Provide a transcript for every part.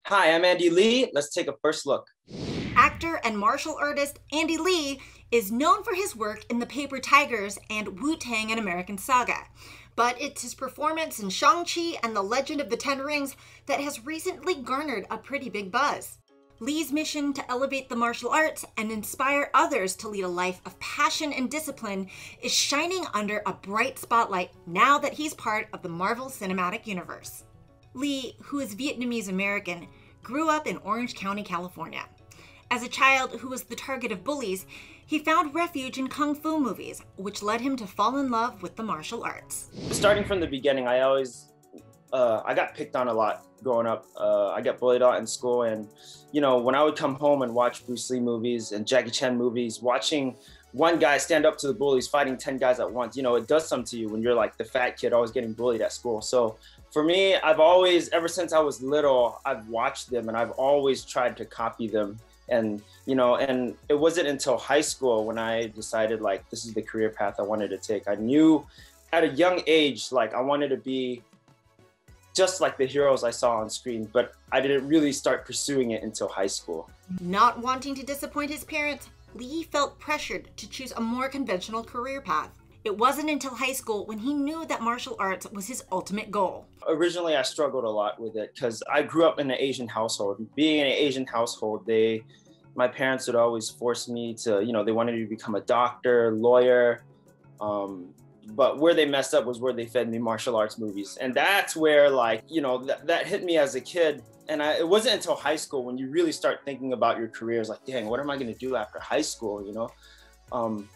Hi, I'm Andy Lee. Let's take a first look. Actor and martial artist Andy Lee is known for his work in The Paper Tigers and Wu-Tang: An American Saga. But it's his performance in Shang-Chi and The Legend of the Ten Rings that has recently garnered a pretty big buzz. Lee's mission to elevate the martial arts and inspire others to lead a life of passion and discipline is shining under a bright spotlight now that he's part of the Marvel Cinematic Universe. Lee, who is Vietnamese American, grew up in Orange County, California. As a child who was the target of bullies, he found refuge in kung fu movies, which led him to fall in love with the martial arts. Starting from the beginning, I got picked on a lot growing up. I got bullied a lot in school, and when I would come home and watch Bruce Lee movies and Jackie Chan movies, watching one guy stand up to the bullies fighting 10 guys at once, it does something to you when you're like the fat kid always getting bullied at school. So for me, I've always, ever since I was little, I've watched them and I've always tried to copy them. And and it wasn't until high school when I decided like this is the career path I wanted to take. I knew at a young age like I wanted to be just like the heroes I saw on screen, but I didn't really start pursuing it until high school. Not wanting to disappoint his parents, Lee felt pressured to choose a more conventional career path. It wasn't until high school when he knew that martial arts was his ultimate goal. Originally, I struggled a lot with it because I grew up in an Asian household. Being in an Asian household, my parents would always force me to, they wanted me to become a doctor, lawyer, but where they messed up was where they fed me martial arts movies. And that's where that hit me as a kid. And it wasn't until high school when you really start thinking about your career. It's like, dang, what am I going to do after high school?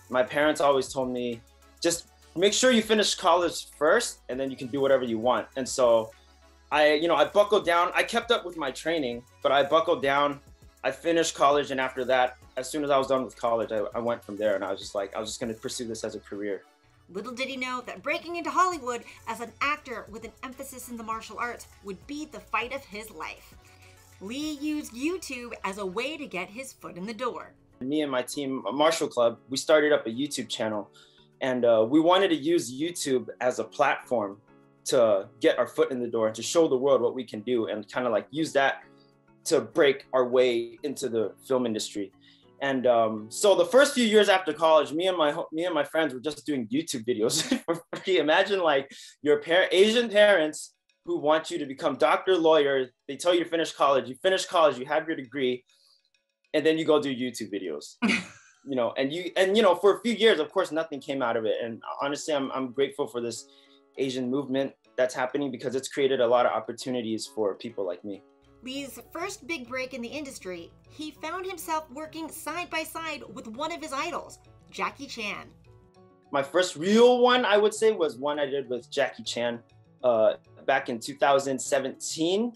My parents always told me, just make sure you finish college first and then you can do whatever you want. And so I buckled down. I kept up with my training, but I buckled down. I finished college. And after that, as soon as I was done with college, I went from there. And I was just like, I was just going to pursue this as a career. Little did he know that breaking into Hollywood as an actor with an emphasis in the martial arts would be the fight of his life. Lee used YouTube as a way to get his foot in the door. Me and my team, Martial Club, we started up a YouTube channel, and we wanted to use YouTube as a platform to get our foot in the door and to show the world what we can do and kind of like use that to break our way into the film industry. And so the first few years after college, me and my friends were just doing YouTube videos for free. Imagine like your Asian parents who want you to become doctor, lawyer. They tell you to finish college. You finish college, you have your degree, and then you go do YouTube videos. For a few years, of course, nothing came out of it. And honestly, I'm grateful for this Asian movement that's happening because it's created a lot of opportunities for people like me. Lee's first big break in the industry, he found himself working side by side with one of his idols, Jackie Chan. My first real one, I would say, was one I did with Jackie Chan back in 2017.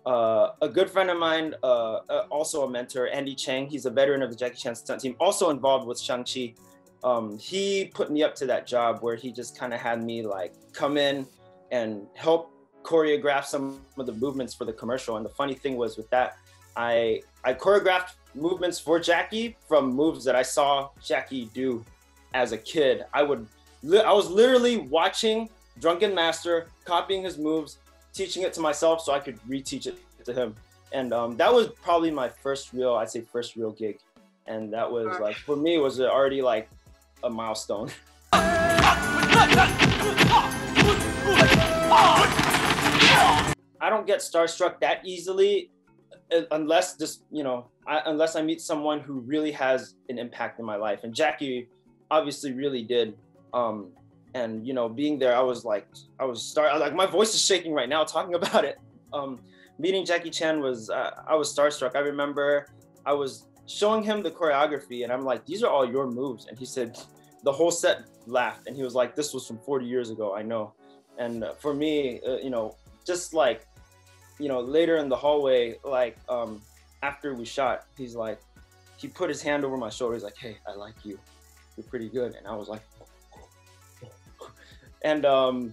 A good friend of mine, also a mentor, Andy Chang, he's a veteran of the Jackie Chan stunt team, also involved with Shang-Chi. He put me up to that job where he just kind of had me like come in and help choreograph some of the movements for the commercial. And the funny thing was with that, I choreographed movements for Jackie from moves that I saw Jackie do as a kid. I was literally watching Drunken Master, copying his moves, teaching it to myself so I could reteach it to him. And that was probably my first real gig. And that was like, for me, was already like a milestone. I don't get starstruck that easily unless unless I meet someone who really has an impact in my life. And Jackie obviously really did. And being there, I was like my voice is shaking right now talking about it. Meeting Jackie Chan was, I was starstruck. I remember I was showing him the choreography and I'm like, these are all your moves. And he said, the whole set laughed. And he was like, this was from 40 years ago, I know. And for me, just like, later in the hallway, like after we shot, he's like, he put his hand over my shoulder. He's like, hey, I like you. You're pretty good. And I was like, and I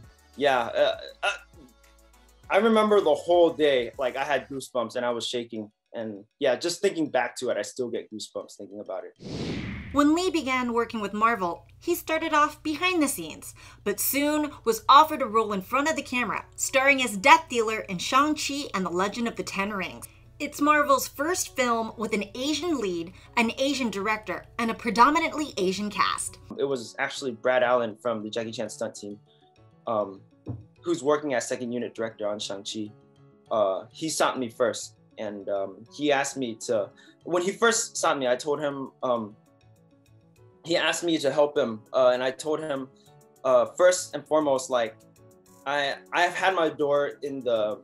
remember the whole day, like I had goosebumps and I was shaking. And yeah, just thinking back to it, I still get goosebumps thinking about it. When Lee began working with Marvel, he started off behind the scenes, but soon was offered a role in front of the camera, starring as Death Dealer in Shang-Chi and the Legend of the Ten Rings. It's Marvel's first film with an Asian lead, an Asian director, and a predominantly Asian cast. It was actually Brad Allen from the Jackie Chan stunt team, who's working as second unit director on Shang-Chi. He sought me first, and he asked me to, when he first sought me, I told him, he asked me to help him, and I told him, first and foremost, like, I've had my door in the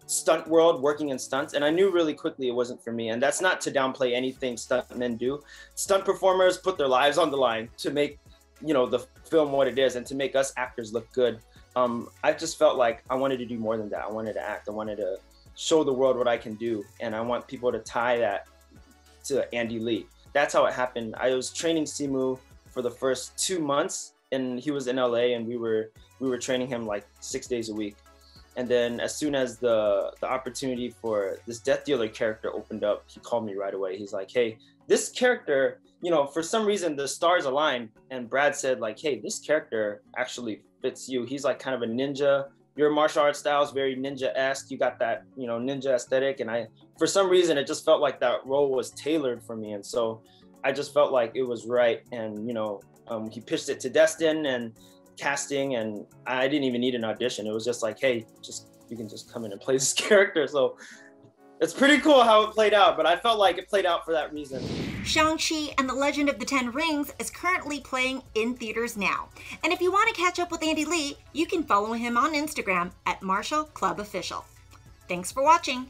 stunt world, working in stunts, and I knew really quickly it wasn't for me. And that's not to downplay anything stuntmen do. Stunt performers put their lives on the line to make, you know, the film what it is and to make us actors look good. I just felt like I wanted to do more than that. I wanted to act. I wanted to show the world what I can do, and I want people to tie that to Andy Lee. That's how it happened. I was training Simu for the first 2 months, and he was in LA, and we were training him like 6 days a week. And then as soon as the opportunity for this Death Dealer character opened up, he called me right away. He's like, hey, this character, you know, for some reason the stars aligned, and Brad said like, hey, this character actually fits you. He's like kind of a ninja. Your martial arts style is very ninja-esque. You got that, you know, ninja aesthetic. And for some reason, it just felt like that role was tailored for me. And so I just felt like it was right. And, you know, he pitched it to Destin and casting, and I didn't even need an audition. It was just like, hey, you can just come in and play this character. So it's pretty cool how it played out, but I felt like it played out for that reason. Shang-Chi and the Legend of the Ten Rings is currently playing in theaters now. And if you want to catch up with Andy Lee, you can follow him on Instagram at MartialClubOfficial. Thanks for watching.